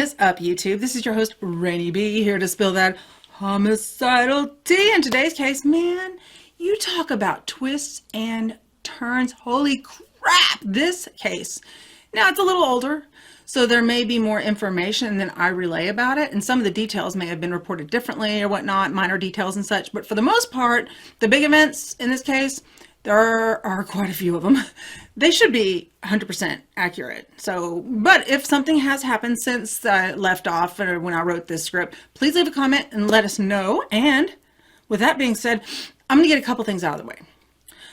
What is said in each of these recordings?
is up, YouTube? This is your host, Ranee B, here to spill that homicidal tea. In today's case, man, you talk about twists and turns. Holy crap, this case. Now, it's a little older, so there may be more information than I relay about it, and some of the details may have been reported differently or whatnot, minor details and such, but for the most part, the big events in this case, there are quite a few of them. They should be 100% accurate. So, but if something has happened since I left off or when I wrote this script, please leave a comment and let us know. And with that being said, I'm going to get a couple things out of the way.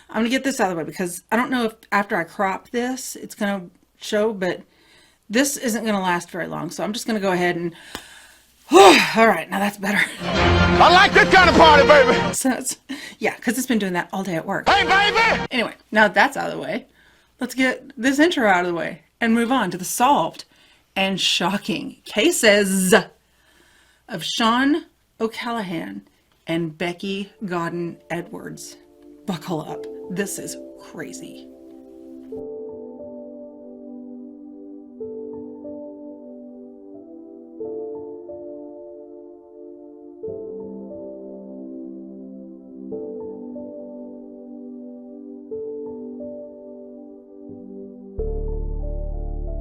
I'm going to get this out of the way because I don't know if after I crop this, it's going to show, but this isn't going to last very long. So I'm just going to go ahead and all right, now that's better. I like this kind of party, baby. So yeah, because it's been doing that all day at work. Hey, baby! Anyway, now that's out of the way, let's get this intro out of the way and move on to the solved and shocking cases of Sean O'Callaghan and Becky Godden Edwards. Buckle up. This is crazy.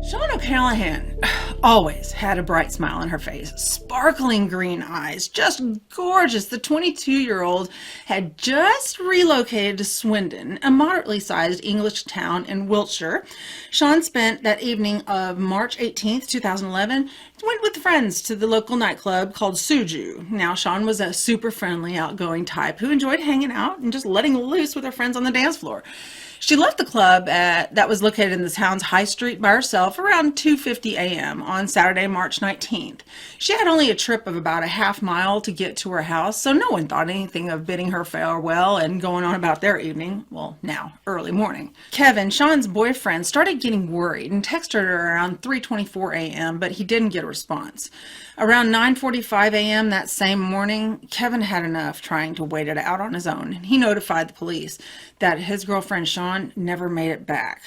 Sean O'Callaghan always had a bright smile on her face, sparkling green eyes, just gorgeous. The 22-year-old had just relocated to Swindon, a moderately sized English town in Wiltshire. Sean spent that evening of March 18th, 2011, went with friends to the local nightclub called Suju. Now, Sean was a super friendly, outgoing type who enjoyed hanging out and just letting loose with her friends on the dance floor. She left the club that was located in the town's high street by herself around 2:50 a.m. on Saturday, March 19th. She had only a trip of about a half mile to get to her house, so no one thought anything of bidding her farewell and going on about their evening, well, now, early morning. Kevin, Sean's boyfriend, started getting worried and texted her around 3:24 a.m., but he didn't get a response. Around 9:45 a.m. that same morning, Kevin had enough trying to wait it out on his own. He notified the police that his girlfriend Sean never made it back.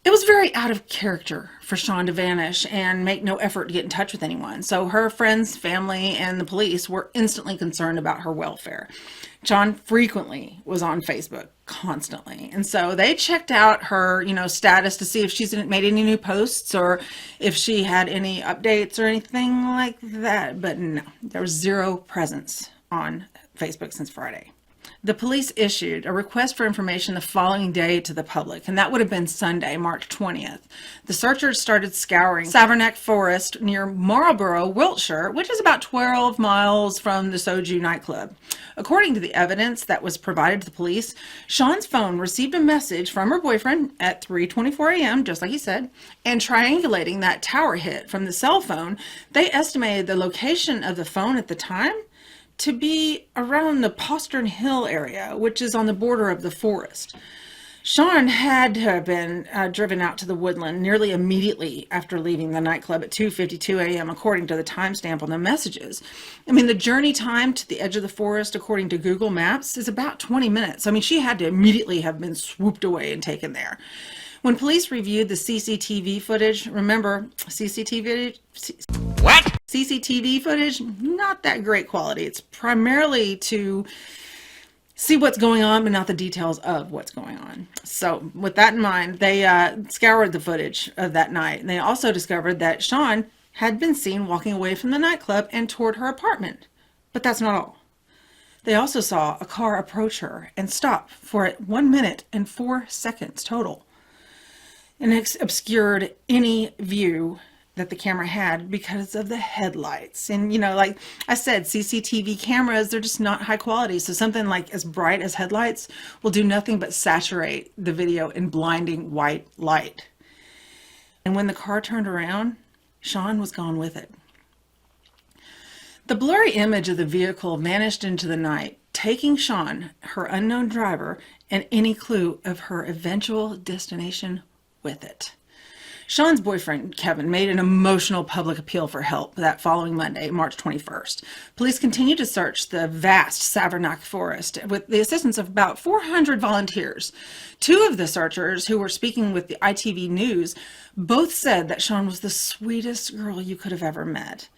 It was very out of character for Sean to vanish and make no effort to get in touch with anyone. So her friends, family, and the police were instantly concerned about her welfare. Sean frequently was on Facebook, constantly. And so they checked out her, status to see if she's made any new posts or if she had any updates or anything like that. But no, there was zero presence on Facebook since Friday. The police issued a request for information the following day to the public, and that would have been Sunday, March 20th. The searchers started scouring Savernake Forest near Marlborough, Wiltshire, which is about 12 miles from the Soju nightclub. According to the evidence that was provided to the police, Sean's phone received a message from her boyfriend at 3:24 a.m., just like he said, and triangulating that tower hit from the cell phone, they estimated the location of the phone at the time to be around the Postern Hill area, which is on the border of the forest. Sean had to have been driven out to the woodland nearly immediately after leaving the nightclub at 2:52 a.m., according to the timestamp on the messages. The journey time to the edge of the forest, according to Google Maps, is about 20 minutes. She had to immediately have been swooped away and taken there. When police reviewed the CCTV footage, remember, CCTV footage, not that great quality. It's primarily to see what's going on, but not the details of what's going on. So with that in mind, they scoured the footage of that night. And they also discovered that Sean had been seen walking away from the nightclub and toward her apartment. But that's not all. They also saw a car approach her and stop for 1 minute and 4 seconds total. And it obscured any view that the camera had because of the headlights. And like I said, CCTV cameras, they're just not high quality. So something like as bright as headlights will do nothing but saturate the video in blinding white light. And when the car turned around, Sean was gone with it. The blurry image of the vehicle vanished into the night, taking Sean, her unknown driver, and any clue of her eventual destination with it. Sean's boyfriend, Kevin, made an emotional public appeal for help that following Monday, March 21st. Police continued to search the vast Savernake forest with the assistance of about 400 volunteers. Two of the searchers who were speaking with the ITV News both said that Sean was the sweetest girl you could have ever met.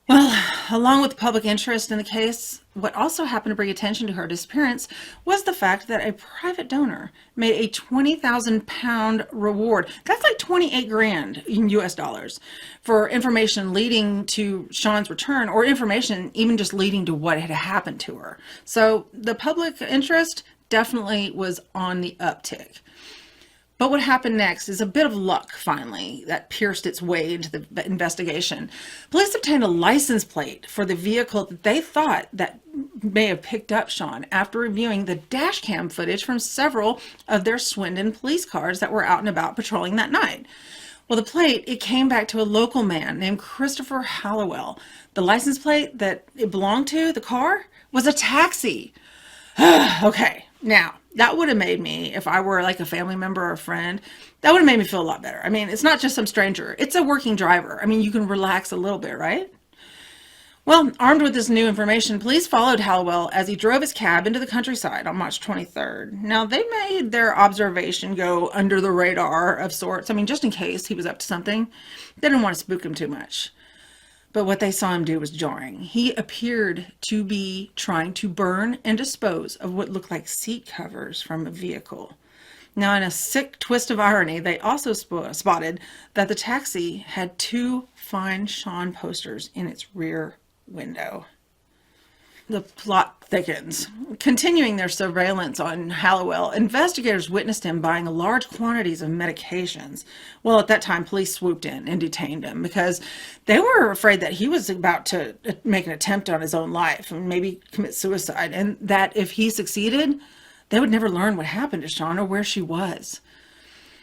Well, along with the public interest in the case, what also happened to bring attention to her disappearance was the fact that a private donor made a £20,000 reward. That's like 28 grand in US dollars for information leading to Sean's return, or information even just leading to what had happened to her. So the public interest definitely was on the uptick. But what happened next is a bit of luck, finally, that pierced its way into the investigation. Police obtained a license plate for the vehicle that they thought that may have picked up Sean after reviewing the dash cam footage from several of their Swindon police cars that were out and about patrolling that night. Well, the plate, it came back to a local man named Christopher Hallowell. The license plate that it belonged to, the car, was a taxi. Okay, now, that would have made me, if I were like a family member or a friend, that would have made me feel a lot better. I mean, it's not just some stranger. It's a working driver. I mean, you can relax a little bit, right? Well, armed with this new information, police followed Hallowell as he drove his cab into the countryside on March 23rd. Now, they made their observation go under the radar of sorts. I mean, just in case he was up to something. They didn't want to spook him too much. But what they saw him do was jarring. He appeared to be trying to burn and dispose of what looked like seat covers from a vehicle. Now, in a sick twist of irony, they also spotted that the taxi had two Find Sean posters in its rear window. The plot thickens. Continuing their surveillance on Hallowell, investigators witnessed him buying large quantities of medications. Well, at that time, police swooped in and detained him because they were afraid that he was about to make an attempt on his own life and maybe commit suicide, and that if he succeeded, they would never learn what happened to Sean or where she was.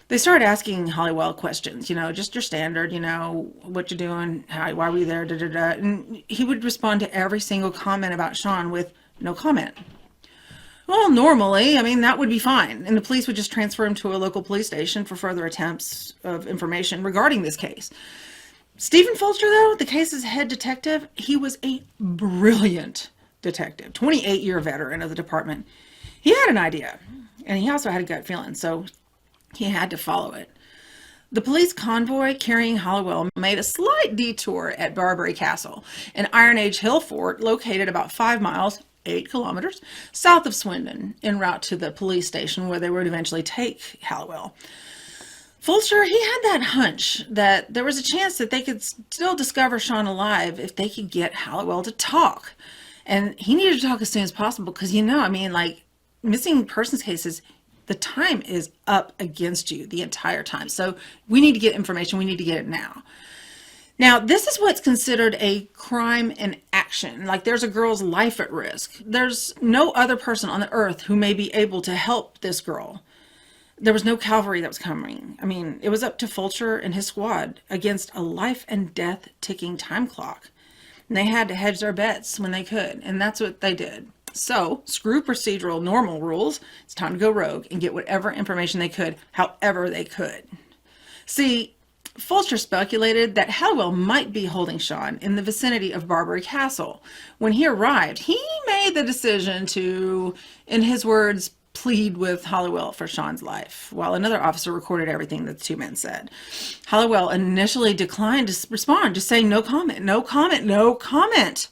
They started asking Hallowell questions, just your standard, what you doing, why were you there, da-da-da. And he would respond to every single comment about Sean with no comment. Well, normally, I mean, that would be fine. And the police would just transfer him to a local police station for further attempts of information regarding this case. Stephen Fulcher, though, the case's head detective, he was a brilliant detective, 28-year veteran of the department. He had an idea, and he also had a gut feeling, so he had to follow it. The police convoy carrying Hallowell made a slight detour at Barbary Castle, an Iron Age hill fort located about 5 miles, 8 kilometers, south of Swindon, en route to the police station where they would eventually take Hallowell. Fulcher, he had that hunch that there was a chance that they could still discover Sean alive if they could get Hallowell to talk. And he needed to talk as soon as possible because, missing persons cases, the time is up against you the entire time. So we need to get information. We need to get it now. Now, this is what's considered a crime in action. Like, there's a girl's life at risk. There's no other person on the earth who may be able to help this girl. There was no cavalry that was coming. I mean, it was up to Fulcher and his squad against a life and death ticking time clock. And they had to hedge their bets when they could. And that's what they did. So, screw procedural normal rules. It's time to go rogue and get whatever information they could, however they could. See, Fulcher speculated that Hallowell might be holding Sean in the vicinity of Barbary Castle. When he arrived, he made the decision to, in his words, plead with Hallowell for Sean's life, while another officer recorded everything that the two men said. Hallowell initially declined to respond, just saying no comment, no comment, no comment.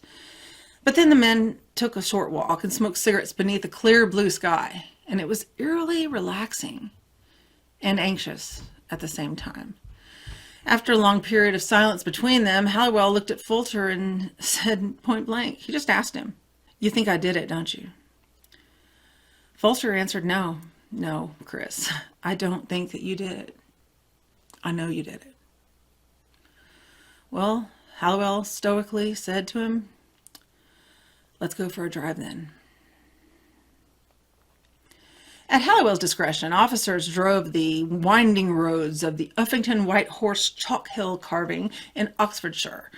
But then the men took a short walk and smoked cigarettes beneath a clear blue sky, and it was eerily relaxing and anxious at the same time. After a long period of silence between them, Hallowell looked at Fulcher and said point blank, he just asked him, "You think I did it, don't you?" Fulcher answered, No, Chris, I don't think that you did it. I know you did it." Well, Hallowell stoically said to him, "Let's go for a drive then." At Hallowell's discretion, officers drove the winding roads of the Uffington White Horse Chalk Hill carving in Oxfordshire.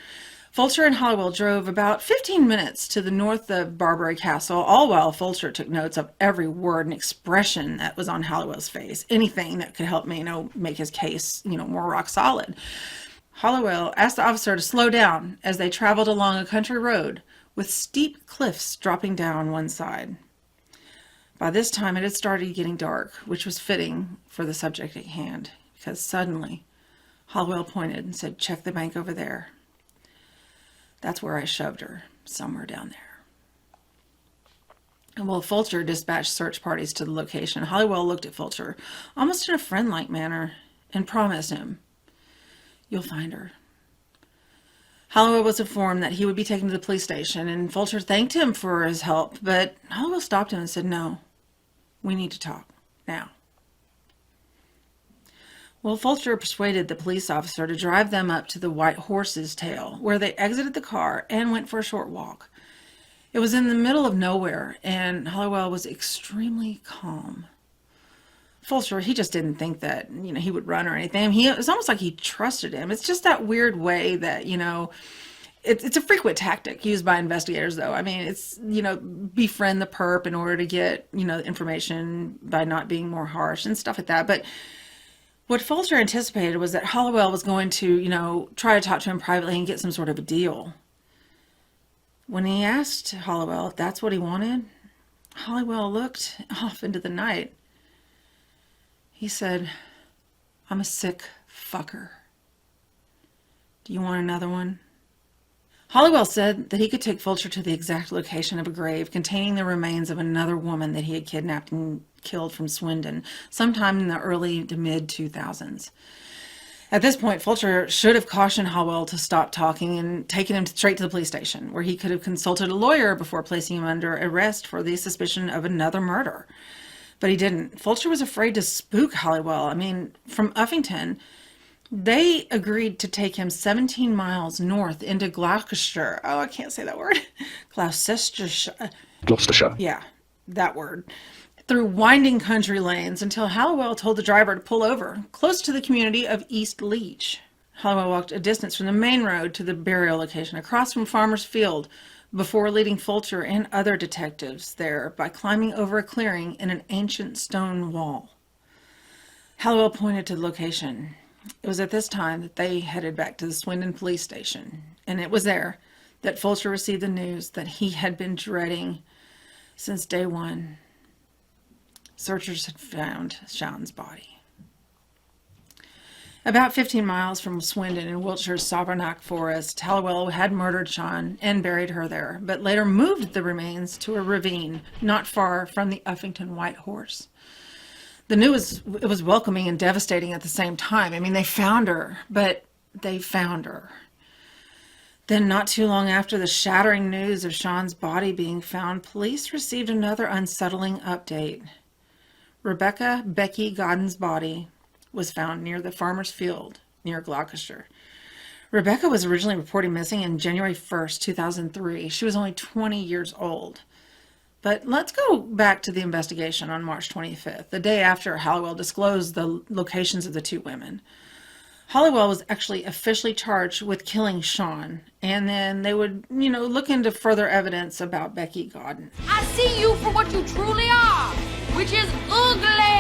Wiltshire and Halliwell drove about 15 minutes to the north of Barbary Castle, all while Wiltshire took notes of every word and expression that was on Halliwell's face, anything that could help me, make his case, more rock solid. Halliwell asked the officer to slow down as they traveled along a country road with steep cliffs dropping down one side. By this time, it had started getting dark, which was fitting for the subject at hand, because suddenly Halliwell pointed and said, "Check the bank over there. That's where I shoved her, somewhere down there." And while Wiltshire dispatched search parties to the location, Halliwell looked at Wiltshire almost in a friend-like manner and promised him, "You'll find her." Halliwell was informed that he would be taken to the police station, and Wiltshire thanked him for his help, but Halliwell stopped him and said, "No, we need to talk now." Well, Wiltshire persuaded the police officer to drive them up to the White Horse's Tail, where they exited the car and went for a short walk. It was in the middle of nowhere, and Halliwell was extremely calm. Wiltshire, he just didn't think that, he would run or anything. It was almost like he trusted him. It's just that weird way that, it's a frequent tactic used by investigators, though. I mean, it's, befriend the perp in order to get, information by not being more harsh and stuff like that. But what Wiltshire anticipated was that Halliwell was going to, try to talk to him privately and get some sort of a deal. When he asked Halliwell if that's what he wanted, Halliwell looked off into the night. He said, "I'm a sick fucker. Do you want another one?" Halliwell said that he could take Wiltshire to the exact location of a grave containing the remains of another woman that he had kidnapped and killed from Swindon sometime in the early to mid-2000s. At this point, Wiltshire should have cautioned Halliwell to stop talking and taken him straight to the police station, where he could have consulted a lawyer before placing him under arrest for the suspicion of another murder. But he didn't. Wiltshire was afraid to spook Halliwell. I mean, from Uffington, they agreed to take him 17 miles north into Gloucestershire. Oh, I can't say that word. Gloucestershire. Gloucestershire. Yeah, that word. Through winding country lanes until Halliwell told the driver to pull over, close to the community of East Leach. Halliwell walked a distance from the main road to the burial location, across from Farmer's Field, before leading Wiltshire and other detectives there by climbing over a clearing in an ancient stone wall. Halliwell pointed to the location. It was at this time that they headed back to the Swindon police station, and it was there that Wiltshire received the news that he had been dreading since day one. Searchers had found Sian's body. About 15 miles from Swindon in Wiltshire's Savernake Forest, Halliwell had murdered Sian and buried her there, but later moved the remains to a ravine not far from the Uffington White Horse. The news was welcoming and devastating at the same time. I mean, they found her, but they found her. Then, not too long after the shattering news of Sian's body being found, police received another unsettling update. Becky Godden's body was found near the farmer's field near Gloucestershire. Rebecca was originally reported missing in January 1st, 2003. She was only 20 years old. But let's go back to the investigation on March 25th, the day after Halliwell disclosed the locations of the two women. Halliwell was actually officially charged with killing Sian, and then they would, look into further evidence about Becky Godden. I see you for what you truly are, which is ugly.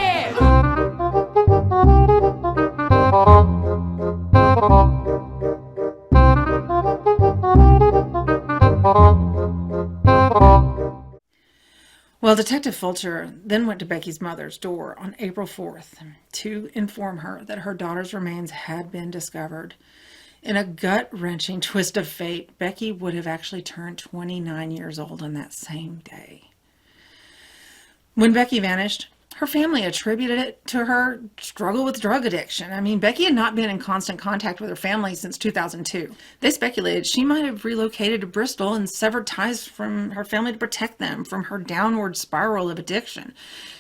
Well, Detective Wiltshire then went to Becky's mother's door on April 4th to inform her that her daughter's remains had been discovered. In a gut-wrenching twist of fate, Becky would have actually turned 29 years old on that same day. When Becky vanished, her family attributed it to her struggle with drug addiction. I mean, Becky had not been in constant contact with her family since 2002. They speculated she might have relocated to Bristol and severed ties from her family to protect them from her downward spiral of addiction.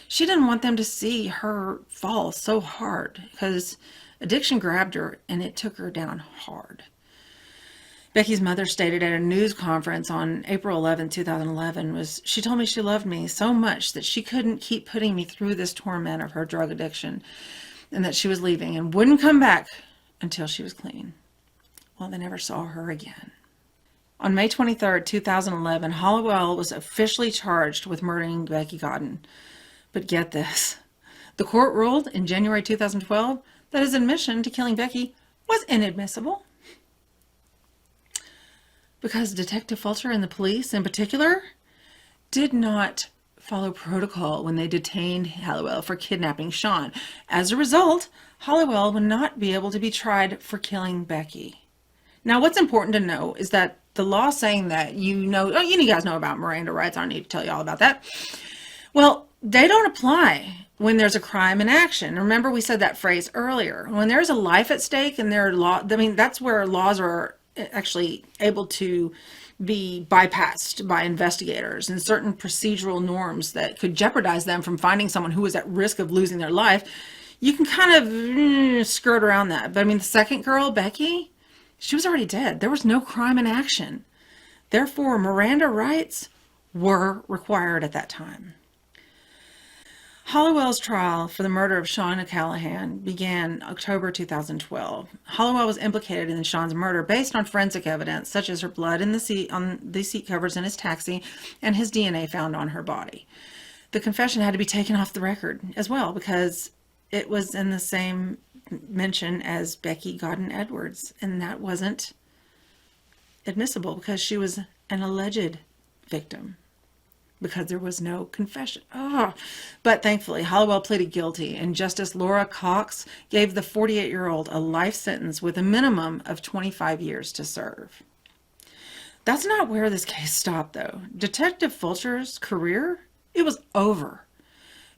She didn't want them to see her fall so hard because addiction grabbed her and it took her down hard. Becky's mother stated at a news conference on April 11, 2011, she told me she loved me so much that she couldn't keep putting me through this torment of her drug addiction and that she was leaving and wouldn't come back until she was clean. Well, they never saw her again. On May 23rd, 2011, Hollowell was officially charged with murdering Becky Godden. But get this. The court ruled in January 2012 that his admission to killing Becky was inadmissible. Because Detective Wiltshire and the police in particular did not follow protocol when they detained Hollowell for kidnapping Sian. As a result, Hollowell would not be able to be tried for killing Becky. Now, what's important to know is that the law saying that you guys know about Miranda rights. I don't need to tell you all about that. Well, they don't apply when there's a crime in action. Remember, we said that phrase earlier. When there's a life at stake and that's where laws are actually able to be bypassed by investigators and certain procedural norms that could jeopardize them from finding someone who is at risk of losing their life. You can kind of skirt around that. But the second girl, Becky, she was already dead. There was no crime in action. Therefore, Miranda rights were required at that time. Hollowell's trial for the murder of Sian Callahan began October 2012. Hollowell was implicated in Sian's murder based on forensic evidence, such as her blood on the seat covers in his taxi and his DNA found on her body. The confession had to be taken off the record as well because it was in the same mention as Becky Godden Edwards, and that wasn't admissible because she was an alleged victim, because there was no confession. But thankfully, Hollowell pleaded guilty, and Justice Laura Cox gave the 48-year-old a life sentence with a minimum of 25 years to serve. That's not where this case stopped, though. Detective Wiltshire's career, it was over.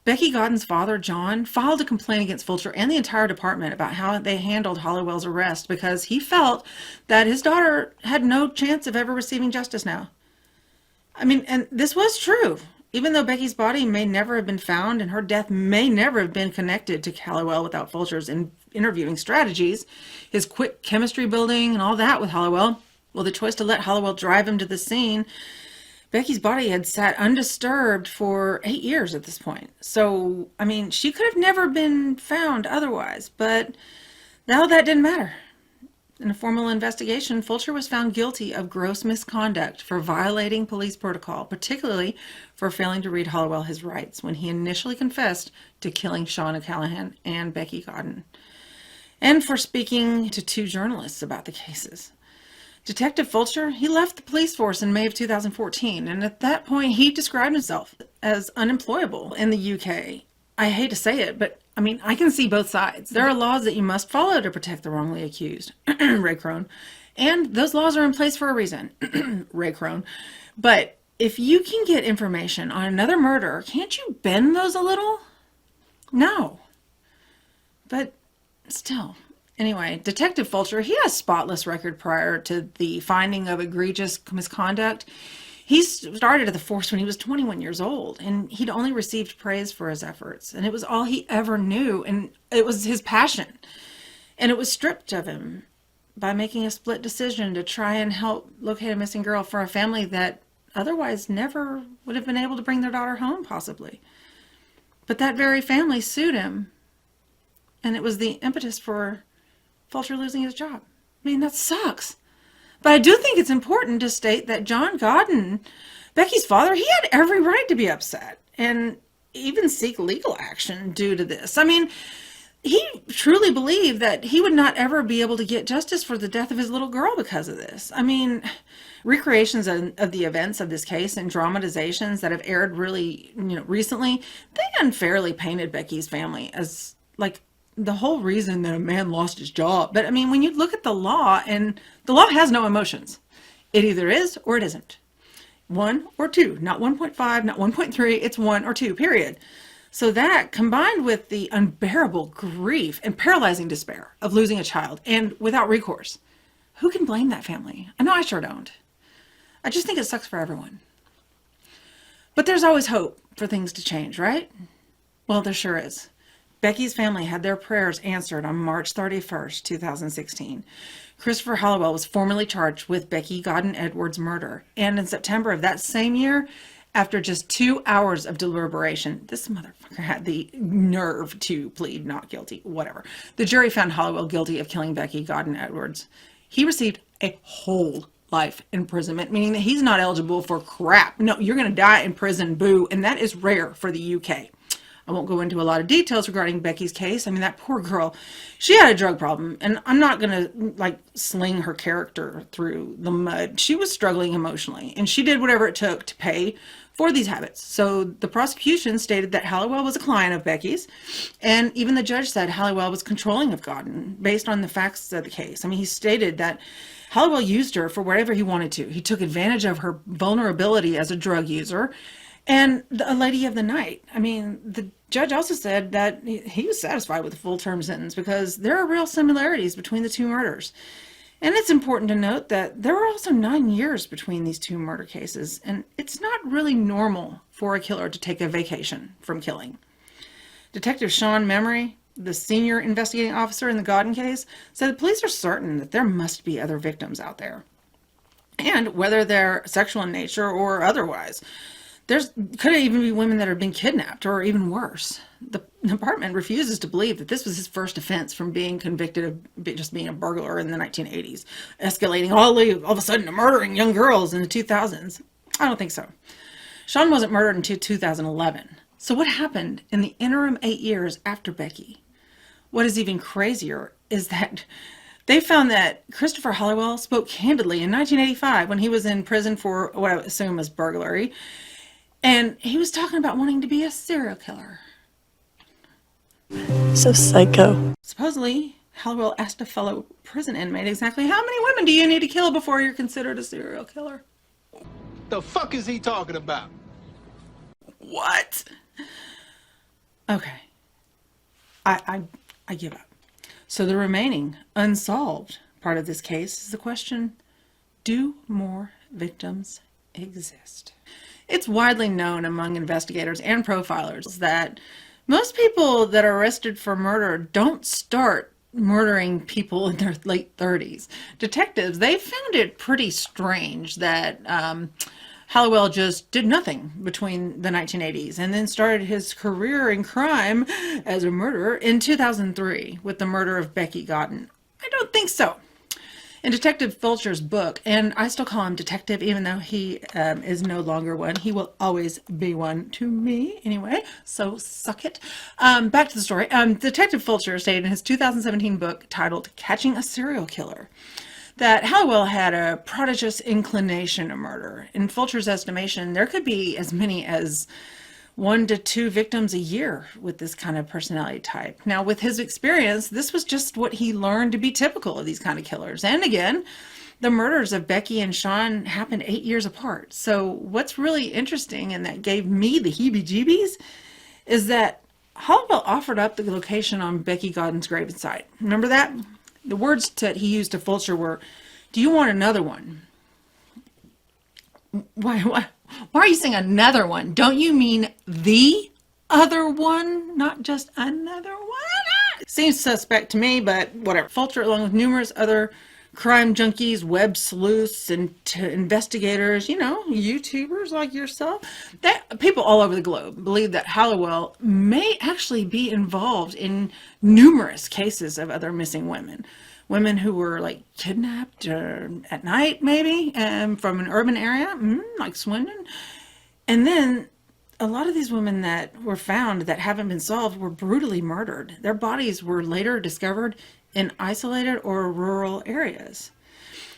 Becky Godden's father, John, filed a complaint against Wiltshire and the entire department about how they handled Hollowell's arrest because he felt that his daughter had no chance of ever receiving justice now. And this was true. Even though Becky's body may never have been found and her death may never have been connected to Hollowell without Wiltshire's interviewing strategies, his quick chemistry building and all that with Hollowell, the choice to let Hollowell drive him to the scene, Becky's body had sat undisturbed for 8 years at this point. So, she could have never been found otherwise, but now that didn't matter. In a formal investigation, Wiltshire was found guilty of gross misconduct for violating police protocol, particularly for failing to read Hollowell his rights when he initially confessed to killing Sian Callahan and Becky Godden, and for speaking to 2 journalists about the cases. Detective Wiltshire, he left the police force in May of 2014, and at that point he described himself as unemployable in the UK. I hate to say it, but I can see both sides. There are laws that you must follow to protect the wrongly accused, Ray Crone, and those laws are in place for a reason, Ray Crone. But if you can get information on another murder, can't you bend those a little? No. But still. Anyway, Detective Wiltshire, he had a spotless record prior to the finding of egregious misconduct. He started at the force when he was 21 years old, and he'd only received praise for his efforts, and it was all he ever knew, and it was his passion. And it was stripped of him by making a split decision to try and help locate a missing girl for a family that otherwise never would have been able to bring their daughter home, possibly. But that very family sued him, and it was the impetus for Wiltshire losing his job. That sucks. But I do think it's important to state that John Godden, Becky's father, he had every right to be upset and even seek legal action due to this. He truly believed that he would not ever be able to get justice for the death of his little girl because of this. Recreations of the events of this case and dramatizations that have aired really, recently, they unfairly painted Becky's family as the whole reason that a man lost his job. But when you look at the law, and the law has no emotions. It either is or it isn't. 1 or 2, not 1.5, not 1.3, it's 1 or 2, period. So that, combined with the unbearable grief and paralyzing despair of losing a child and without recourse, who can blame that family? I know I sure don't. I just think it sucks for everyone. But there's always hope for things to change, right? Well, there sure is. Becky's family had their prayers answered on March 31st, 2016. Christopher Hollowell was formally charged with Becky Godden Edwards' murder. And in September of that same year, after just 2 hours of deliberation, this motherfucker had the nerve to plead not guilty, whatever. The jury found Hollowell guilty of killing Becky Godden Edwards. He received a whole life imprisonment, meaning that he's not eligible for crap. No, you're going to die in prison, boo. And that is rare for the UK. I won't go into a lot of details regarding Becky's case. I mean, that poor girl, she had a drug problem, and I'm not going to like sling her character through the mud. She was struggling emotionally, and she did whatever it took to pay for these habits. So the prosecution stated that Halliwell was a client of Becky's, and even the judge said Halliwell was controlling of Godden based on the facts of the case. I mean, he stated that Halliwell used her for whatever he wanted to. He took advantage of her vulnerability as a drug user and a lady of the night. I mean, the judge also said that he was satisfied with the full term sentence because there are real similarities between the two murders. And it's important to note that there were also 9 years between these two murder cases, and it's not really normal for a killer to take a vacation from killing. Detective Sean Memory, the senior investigating officer in the Godden case, said the police are certain that there must be other victims out there. And whether they're sexual in nature or otherwise, could even be women that have been kidnapped or even worse. The department refuses to believe that this was his first offense from being convicted of just being a burglar in the 1980s, escalating all of a sudden to murdering young girls in the 2000s. I don't think so. Sean wasn't murdered until 2011. So what happened in the interim 8 years after Becky? What is even crazier is that they found that Christopher Halliwell spoke candidly in 1985 when he was in prison for what I assume was burglary. And he was talking about wanting to be a serial killer. So psycho. Supposedly, Halliwell asked a fellow prison inmate exactly how many women do you need to kill before you're considered a serial killer? The fuck is he talking about? What? Okay. I give up. So the remaining unsolved part of this case is the question, do more victims exist? It's widely known among investigators and profilers that most people that are arrested for murder don't start murdering people in their late 30s. Detectives, they found it pretty strange that Halliwell just did nothing between the 1980s and then started his career in crime as a murderer in 2003 with the murder of Becky Godden. I don't think so. In Detective Wiltshire's book, and I still call him Detective even though he is no longer one. He will always be one to me anyway, so suck it. Back to the story. Detective Wiltshire stated in his 2017 book titled Catching a Serial Killer that Halliwell had a prodigious inclination to murder. In Wiltshire's estimation, there could be as many as 1 to 2 victims a year with this kind of personality type. Now, with his experience, this was just what he learned to be typical of these kind of killers. And again, the murders of Becky and Sean happened 8 years apart. So what's really interesting, and that gave me the heebie-jeebies, is that Halliwell offered up the location on Becky Godden's gravesite. Remember that? The words that he used to Wiltshire were, "Do you want another one?" Why are you saying another one? Don't you mean the other one? Not just another one? Seems suspect to me, but whatever. Wiltshire, along with numerous other crime junkies, web sleuths, and investigators, YouTubers like yourself, that people all over the globe believe that Halliwell may actually be involved in numerous cases of other missing women. Women who were like kidnapped at night, maybe, from an urban area, like Swindon. And then a lot of these women that were found that haven't been solved were brutally murdered. Their bodies were later discovered in isolated or rural areas.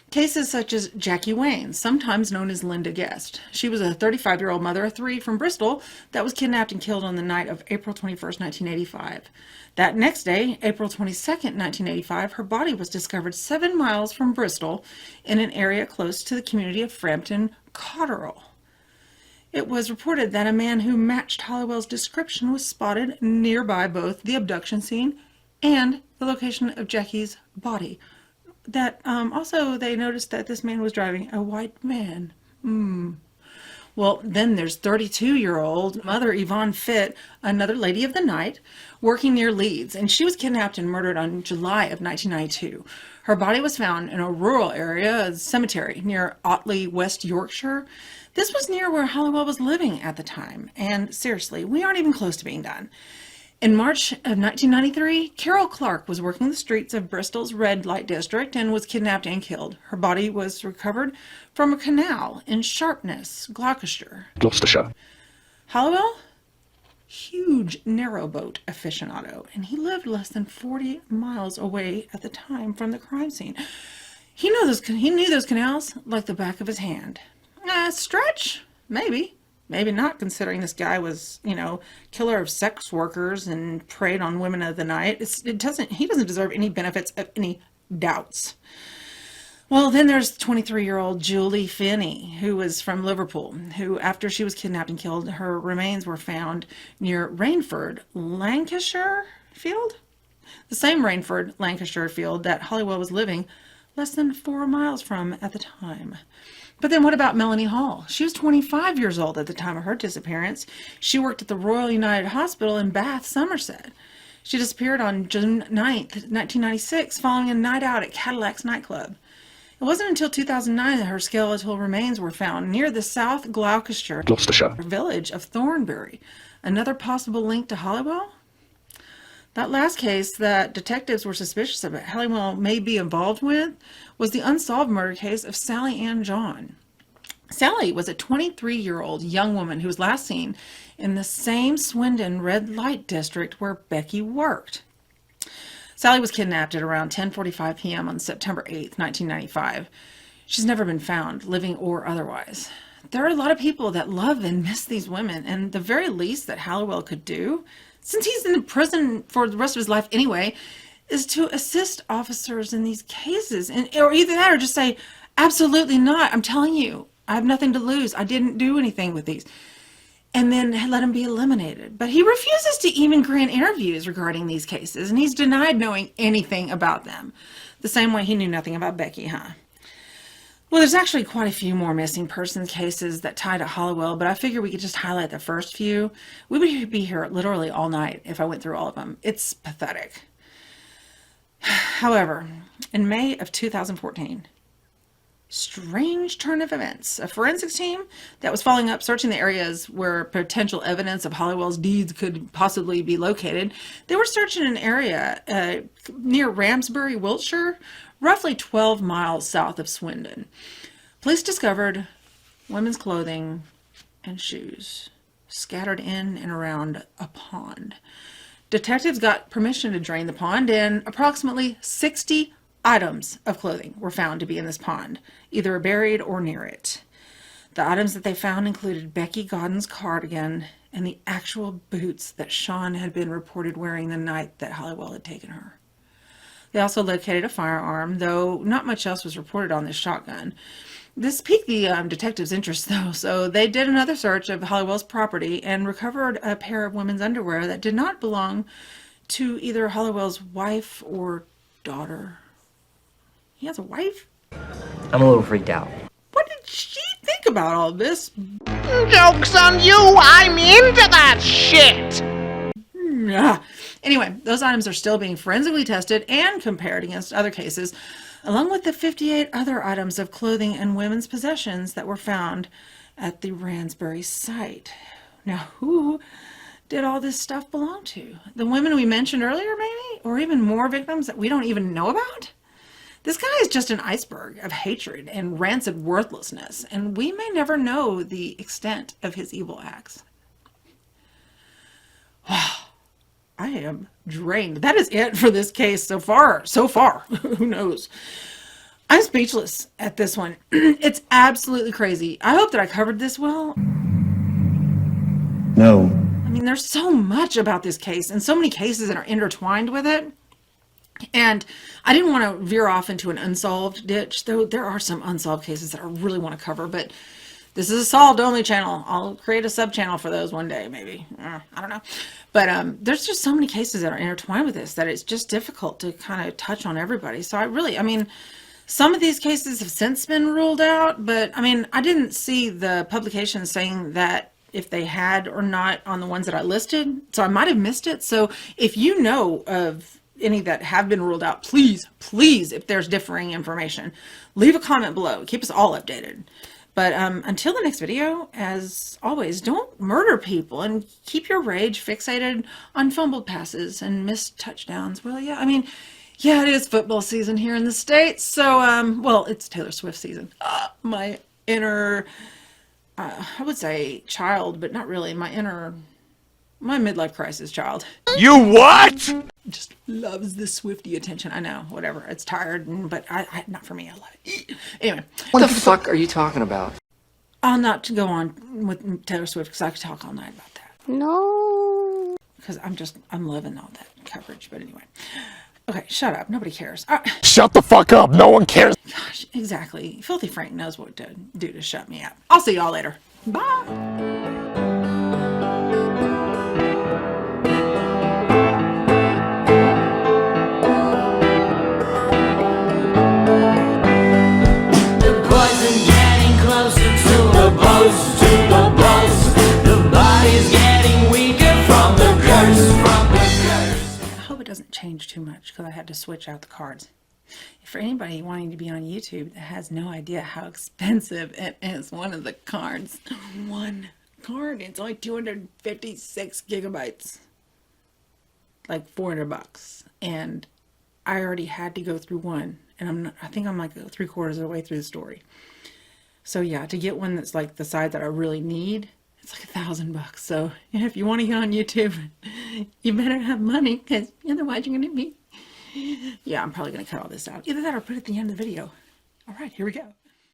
Cases such as Jackie Wayne, sometimes known as Linda Guest. She was a 35-year-old mother of 3 from Bristol that was kidnapped and killed on the night of April 21st, 1985. That next day, April 22nd, 1985, her body was discovered 7 miles from Bristol in an area close to the community of Frampton Cotterell. It was reported that a man who matched Halliwell's description was spotted nearby both the abduction scene and the location of Jackie's body. That also they noticed that this man was driving a white van. Well, then there's 32-year-old Mother Yvonne Fitt, another lady of the night, working near Leeds, and she was kidnapped and murdered on July of 1992. Her body was found in a rural area, a cemetery near Otley, West Yorkshire. This was near where Halliwell was living at the time, and seriously, we aren't even close to being done. In March of 1993, Carol Clark was working the streets of Bristol's red light district and was kidnapped and killed. Her body was recovered from a canal in Sharpness, Gloucestershire. Halliwell? Huge narrowboat aficionado, and he lived less than 40 miles away at the time from the crime scene. He knew those canals like the back of his hand. Stretch? Maybe. Maybe not, considering this guy was, killer of sex workers and preyed on women of the night. He doesn't deserve any benefits of any doubts. Well, then there's 23-year-old Julie Finney, who was from Liverpool, who, after she was kidnapped and killed, her remains were found near Rainford, Lancashire field? The same Rainford, Lancashire field that Halliwell was living less than 4 miles from at the time. But then what about Melanie Hall? She was 25 years old at the time of her disappearance. She worked at the Royal United Hospital in Bath, Somerset. She disappeared on June 9th, 1996, following a night out at Cadillac's nightclub. It wasn't until 2009 that her skeletal remains were found near the South Gloucestershire village of Thornbury. Another possible link to Halliwell? That last case that detectives were suspicious of Halliwell may be involved with was the unsolved murder case of Sally Ann John. Sally was a 23-year-old young woman who was last seen in the same Swindon red light district where Becky worked. Sally was kidnapped at around 10:45 p.m. on September 8th, 1995. She's never been found, living or otherwise. There are a lot of people that love and miss these women, and the very least that Halliwell could do, since he's in prison for the rest of his life anyway, is to assist officers in these cases. Or either that or just say, absolutely not. I'm telling you, I have nothing to lose. I didn't do anything with these. And then let him be eliminated. But he refuses to even grant interviews regarding these cases, and he's denied knowing anything about them. The same way he knew nothing about Becky, huh? Well, there's actually quite a few more missing persons cases that tie to Halliwell, but I figure we could just highlight the first few. We would be here literally all night if I went through all of them. It's pathetic. However, in May of 2014, strange turn of events. A forensics team that was following up, searching the areas where potential evidence of Halliwell's deeds could possibly be located. They were searching an area near Ramsbury, Wiltshire, roughly 12 miles south of Swindon. Police discovered women's clothing and shoes scattered in and around a pond. Detectives got permission to drain the pond, and approximately 60 items of clothing were found to be in this pond, either buried or near it. The items that they found included Becky Godden's cardigan and the actual boots that Sian had been reported wearing the night that Halliwell had taken her. They also located a firearm, though not much else was reported on this shotgun. This piqued the detectives' interest, though, so they did another search of Halliwell's property and recovered a pair of women's underwear that did not belong to either Halliwell's wife or daughter. He has a wife? I'm a little freaked out. What did she think about all this? Joke's on you! I'm into that shit! Anyway, those items are still being forensically tested and compared against other cases, along with the 58 other items of clothing and women's possessions that were found at the Ransbury site. Now, who did all this stuff belong to? The women we mentioned earlier, maybe? Or even more victims that we don't even know about? This guy is just an iceberg of hatred and rancid worthlessness, and we may never know the extent of his evil acts. I am drained. That is it for this case so far. Who knows? I'm speechless at this one. It's absolutely crazy. I hope that I covered this well. No. I mean, there's so much about this case and so many cases that are intertwined with it. And I didn't want to veer off into an unsolved ditch, though there are some unsolved cases that I really want to cover, but this is a solved only channel. I'll create a sub channel for those one day, maybe. I don't know. But there's just so many cases that are intertwined with this that it's just difficult to kind of touch on everybody. So I mean, some of these cases have since been ruled out, but I mean, I didn't see the publication saying that if they had or not on the ones that I listed. So I might have missed it. So if you know of any that have been ruled out, please, if there's differing information, leave a comment below. Keep us all updated. But until the next video, as always, don't murder people and keep your rage fixated on fumbled passes and missed touchdowns. Well, yeah, I mean, yeah, it is football season here in the States. So, well, it's Taylor Swift season. My inner, I would say child, but not really. My midlife crisis child. You what? Just loves the Swiftie attention. I know, whatever. It's tired, but I not for me. I love it. Anyway, What the fuck are you talking about? I'll not go on with Taylor Swift because I could talk all night about that. No. Because I'm loving all that coverage. But anyway, okay, shut up. Nobody cares. Shut the fuck up. No one cares. Gosh, exactly. Filthy Frank knows what to do to shut me up. I'll see y'all later. Bye. Doesn't change too much because I had to switch out the cards. For anybody wanting to be on YouTube that has no idea how expensive it is, one of the cards, one card, it's only 256 gigabytes, like $400, and I already had to go through one, and I think I'm like 3/4 of the way through the story. So yeah, to get one that's like the size that I really need, it's like $1,000. So if you want to get on YouTube, you better have money, because otherwise you're going to be... Yeah, I'm probably going to cut all this out. Either that or put it at the end of the video. All right, here we go.